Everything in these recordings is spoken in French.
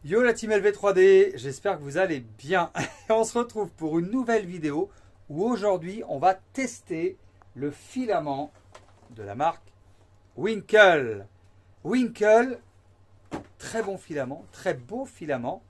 Yo la team LV3D, j'espère que vous allez bien. On se retrouve pour une nouvelle vidéo où aujourd'hui on va tester le filament de la marque Winkle. Winkle, très bon filament, très beau filament.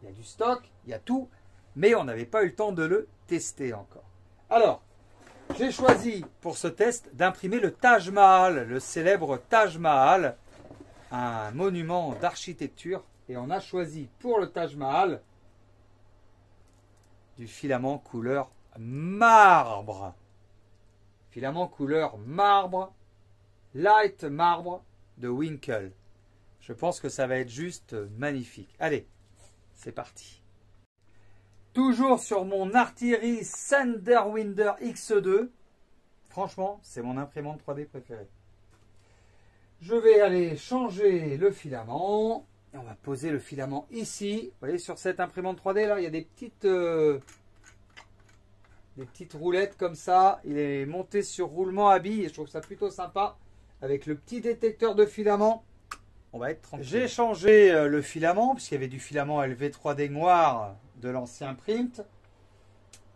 Il y a du stock, il y a tout, mais on n'avait pas eu le temps de le tester encore. Alors, j'ai choisi pour ce test d'imprimer le Taj Mahal, le célèbre Taj Mahal, un monument d'architecture. Et on a choisi pour le Taj Mahal du filament couleur marbre. Filament couleur marbre, light marbre de Winkle. Je pense que ça va être juste magnifique. Allez, c'est parti. Toujours sur mon Artillery Sanderwinder X2. Franchement, c'est mon imprimante 3D préférée. Je vais aller changer le filament. Et on va poser le filament ici. Vous voyez, sur cette imprimante 3D, là, il y a des petites roulettes comme ça. Il est monté sur roulement à billes et je trouve ça plutôt sympa. Avec le petit détecteur de filament, on va être tranquille. J'ai changé le filament, puisqu'il y avait du filament LV3D noir de l'ancien print.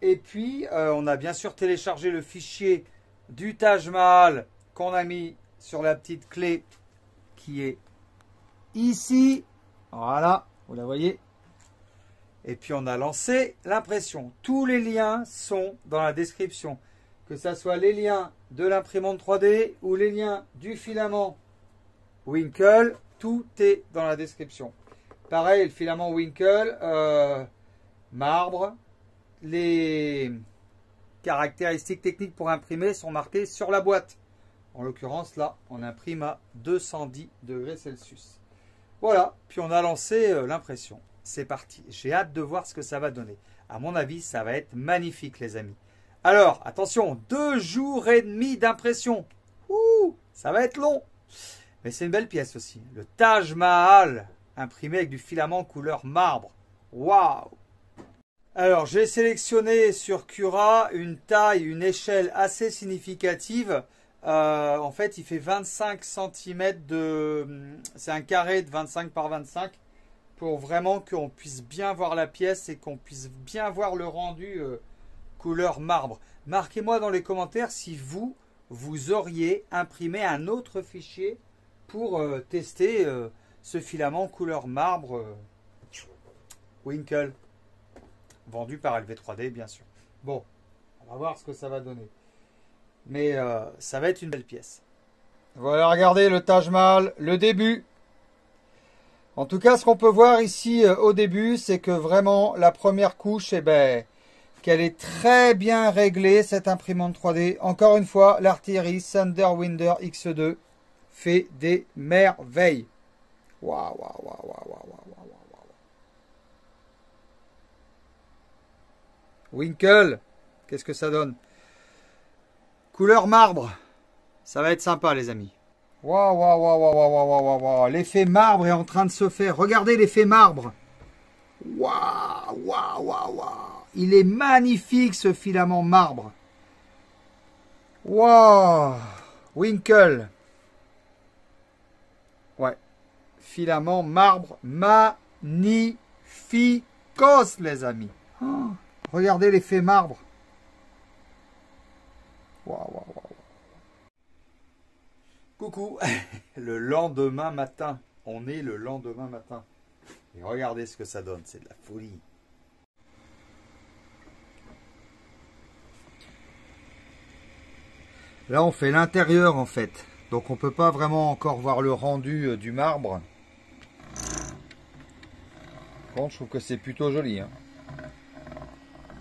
Et puis, on a bien sûr téléchargé le fichier du Taj Mahal qu'on a mis sur la petite clé qui est ici. Voilà, vous la voyez. Et puis on a lancé l'impression. Tous les liens sont dans la description. Que ce soit les liens de l'imprimante 3D ou les liens du filament Winkle, tout est dans la description. Pareil, le filament Winkle, marbre, les caractéristiques techniques pour imprimer sont marquées sur la boîte. En l'occurrence, là, on imprime à 210 degrés Celsius. Voilà, puis on a lancé l'impression. C'est parti. J'ai hâte de voir ce que ça va donner. À mon avis, ça va être magnifique, les amis. Alors, attention, 2 jours et demi d'impression. Ouh, ça va être long. Mais c'est une belle pièce aussi. Le Taj Mahal, imprimé avec du filament couleur marbre. Waouh! Alors, j'ai sélectionné sur Cura une taille, une échelle assez significative. En fait, il fait 25 cm de... C'est un carré de 25 par 25 pour vraiment qu'on puisse bien voir la pièce et qu'on puisse bien voir le rendu couleur marbre. Marquez-moi dans les commentaires si vous auriez imprimé un autre fichier pour tester ce filament couleur marbre Winkle, vendu par LV3D bien sûr. Bon, on va voir ce que ça va donner. Mais ça va être une belle pièce. Voilà, regardez le Taj Mahal, le début. En tout cas, ce qu'on peut voir ici au début, c'est que vraiment la première couche, eh ben, qu'elle est très bien réglée, cette imprimante 3D. Encore une fois, l'Artillery Sanderwinder X2 fait des merveilles. Waouh, waouh, waouh, waouh, waouh, waouh, waouh. Winkle, qu'est-ce que ça donne? Couleur marbre, ça va être sympa les amis. Waouh, waouh, waouh, waouh, waouh, waouh, waouh. L'effet marbre est en train de se faire. Regardez l'effet marbre. Waouh, waouh, waouh, waouh. Il est magnifique ce filament marbre. Waouh, Winkle. Ouais, filament marbre magnificos les amis. Oh, regardez l'effet marbre. Waouh, waouh, waouh. Coucou, le lendemain matin. On est le lendemain matin. Et regardez ce que ça donne, c'est de la folie. Là, on fait l'intérieur en fait. Donc, on ne peut pas vraiment encore voir le rendu du marbre. Bon, je trouve que c'est plutôt joli. Hein.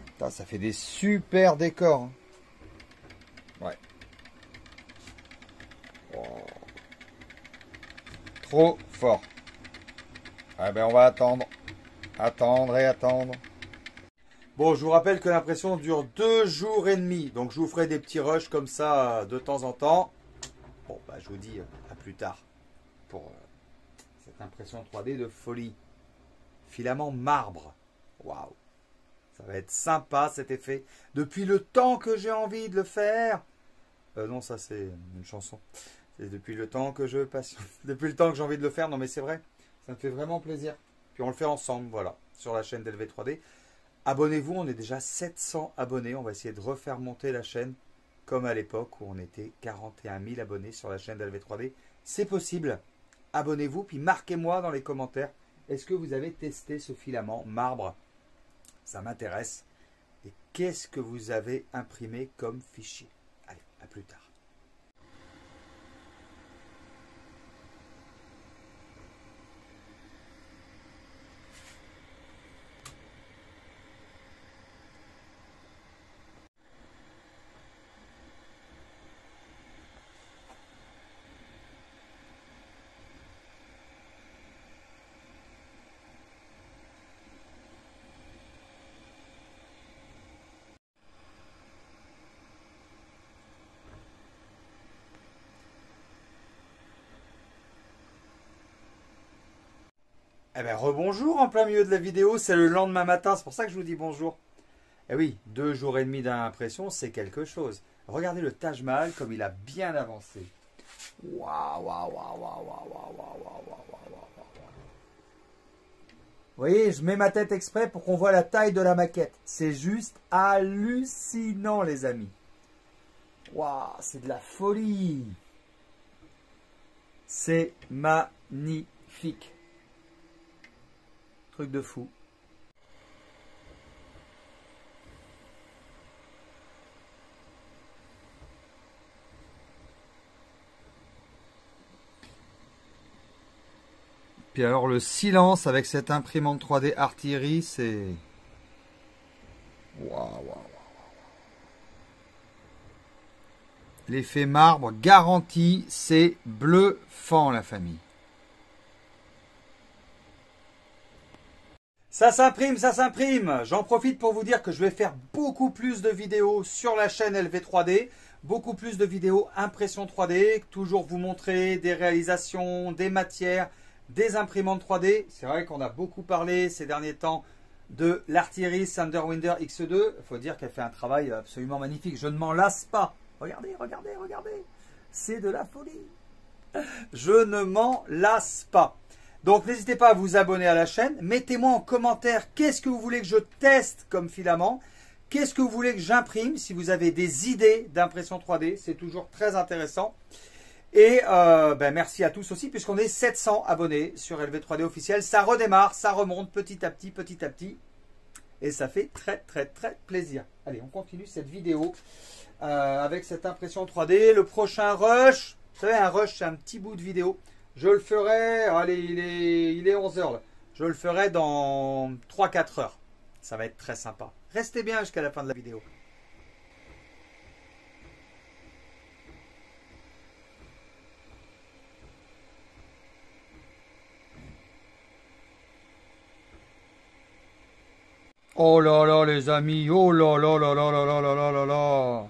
Putain, ça fait des super décors. Hein. Ouais. Oh. Trop fort. Ah ben on va attendre. Attendre et attendre. Bon, je vous rappelle que l'impression dure 2 jours et demi. Donc je vous ferai des petits rushs comme ça de temps en temps. Bon, bah je vous dis à plus tard. Pour cette impression 3D de folie. Filament marbre. Waouh. Ça va être sympa cet effet. Depuis le temps que j'ai envie de le faire. Non, ça c'est une chanson. C'est depuis le temps que je patiente. Depuis le temps que j'ai envie de le faire. Non mais c'est vrai. Ça me fait vraiment plaisir. Puis on le fait ensemble, voilà, sur la chaîne d'LV3D. Abonnez-vous, on est déjà 700 abonnés. On va essayer de refaire monter la chaîne comme à l'époque où on était 41 000 abonnés sur la chaîne d'LV3D. C'est possible. Abonnez-vous, puis marquez-moi dans les commentaires. Est-ce que vous avez testé ce filament marbre? Ça m'intéresse. Et qu'est-ce que vous avez imprimé comme fichier? Allez, à plus tard. Eh bien, rebonjour en plein milieu de la vidéo, c'est le lendemain matin, c'est pour ça que je vous dis bonjour. Eh oui, 2 jours et demi d'impression, c'est quelque chose. Regardez le Taj Mahal comme il a bien avancé. Waouh, waouh, waouh, waouh, waouh, waouh, waouh, waouh, waouh, waouh. Vous voyez, je mets ma tête exprès pour qu'on voit la taille de la maquette. C'est juste hallucinant, les amis. Waouh, c'est de la folie. C'est magnifique. Truc de fou. Puis alors le silence avec cette imprimante 3D Artillery, c'est... Waouh, waouh, waouh. L'effet marbre garanti, c'est bluffant la famille. Ça s'imprime, ça s'imprime. J'en profite pour vous dire que je vais faire beaucoup plus de vidéos sur la chaîne LV3D. Beaucoup plus de vidéos impression 3D. Toujours vous montrer des réalisations, des matières, des imprimantes 3D. C'est vrai qu'on a beaucoup parlé ces derniers temps de l'Artillery Thunderwinder X2. Il faut dire qu'elle fait un travail absolument magnifique. Je ne m'en lasse pas. Regardez, regardez, regardez. C'est de la folie. Je ne m'en lasse pas. Donc n'hésitez pas à vous abonner à la chaîne. Mettez-moi en commentaire qu'est-ce que vous voulez que je teste comme filament. Qu'est-ce que vous voulez que j'imprime si vous avez des idées d'impression 3D. C'est toujours très intéressant. Et merci à tous aussi puisqu'on est 700 abonnés sur LV3D officiel. Ça redémarre, ça remonte petit à petit, petit à petit. Et ça fait très très très plaisir. Allez, on continue cette vidéo avec cette impression 3D. Le prochain rush, vous savez un rush c'est un petit bout de vidéo. Je le ferai, allez, il est 11 h là. Je le ferai dans 3-4 heures. Ça va être très sympa. Restez bien jusqu'à la fin de la vidéo. Oh là là les amis, oh là là là là là là là là là là.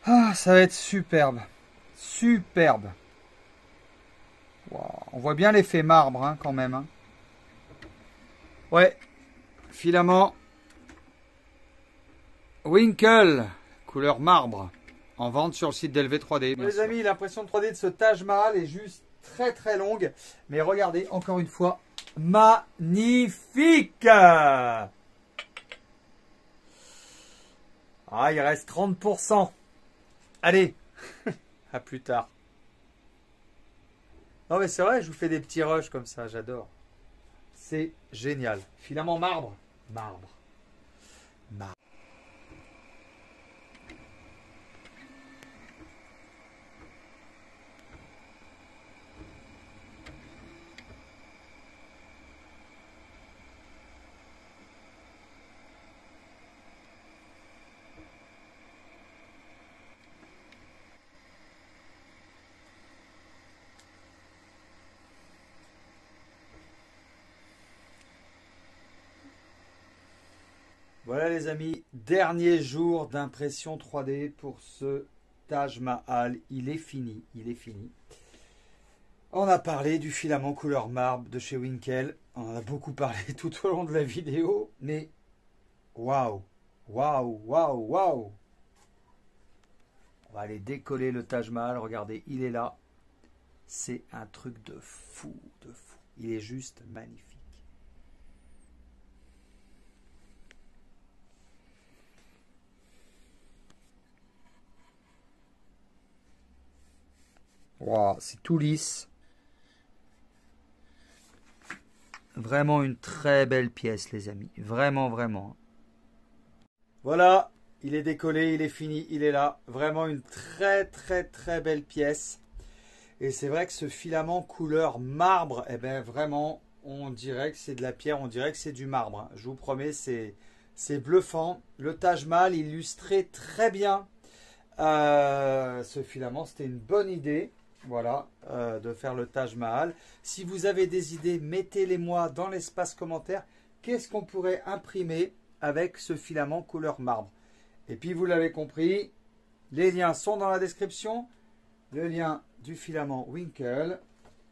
Ah, ça va être superbe. Superbe. Wow. On voit bien l'effet marbre hein, quand même. Hein. Ouais, filament Winkle, couleur marbre, en vente sur le site d'LV3D. Les amis, l'impression 3D de ce Taj Mahal est juste très très longue. Mais regardez, encore une fois, magnifique. Ah, il reste 30%. Allez, à plus tard. Non mais c'est vrai, je vous fais des petits rushs comme ça, j'adore. C'est génial. Filament marbre. Marbre. Marbre. Voilà les amis, dernier jour d'impression 3D pour ce Taj Mahal. Il est fini, il est fini. On a parlé du filament couleur marbre de chez Winkle. On en a beaucoup parlé tout au long de la vidéo. Mais waouh, waouh, waouh, waouh. On va aller décoller le Taj Mahal. Regardez, il est là. C'est un truc de fou, de fou. Il est juste magnifique. Wow, c'est tout lisse. Vraiment une très belle pièce, les amis. Vraiment, vraiment. Voilà, il est décollé, il est fini, il est là. Vraiment une très, très, très belle pièce. Et c'est vrai que ce filament couleur marbre, eh ben vraiment, on dirait que c'est de la pierre, on dirait que c'est du marbre. Je vous promets, c'est bluffant. Le Taj Mahal illustrait très bien ce filament. C'était une bonne idée. Voilà, de faire le Taj Mahal. Si vous avez des idées, mettez-les moi dans l'espace commentaire. Qu'est-ce qu'on pourrait imprimer avec ce filament couleur marbre? Et puis vous l'avez compris, les liens sont dans la description. Le lien du filament Winkle,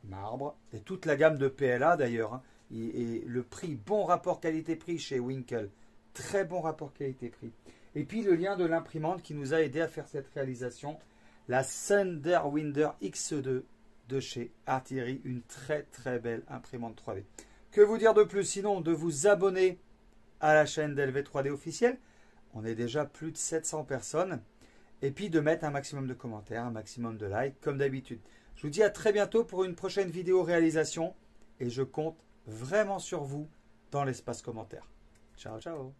marbre, et toute la gamme de PLA d'ailleurs. Hein, et le prix, bon rapport qualité-prix chez Winkle. Très bon rapport qualité-prix. Et puis le lien de l'imprimante qui nous a aidé à faire cette réalisation. La Sunderwinder X2 de chez Artillery, une très très belle imprimante 3D. Que vous dire de plus sinon de vous abonner à la chaîne d'LV3D officielle. On est déjà plus de 700 personnes. Et puis de mettre un maximum de commentaires, un maximum de likes comme d'habitude. Je vous dis à très bientôt pour une prochaine vidéo réalisation. Et je compte vraiment sur vous dans l'espace commentaire. Ciao, ciao.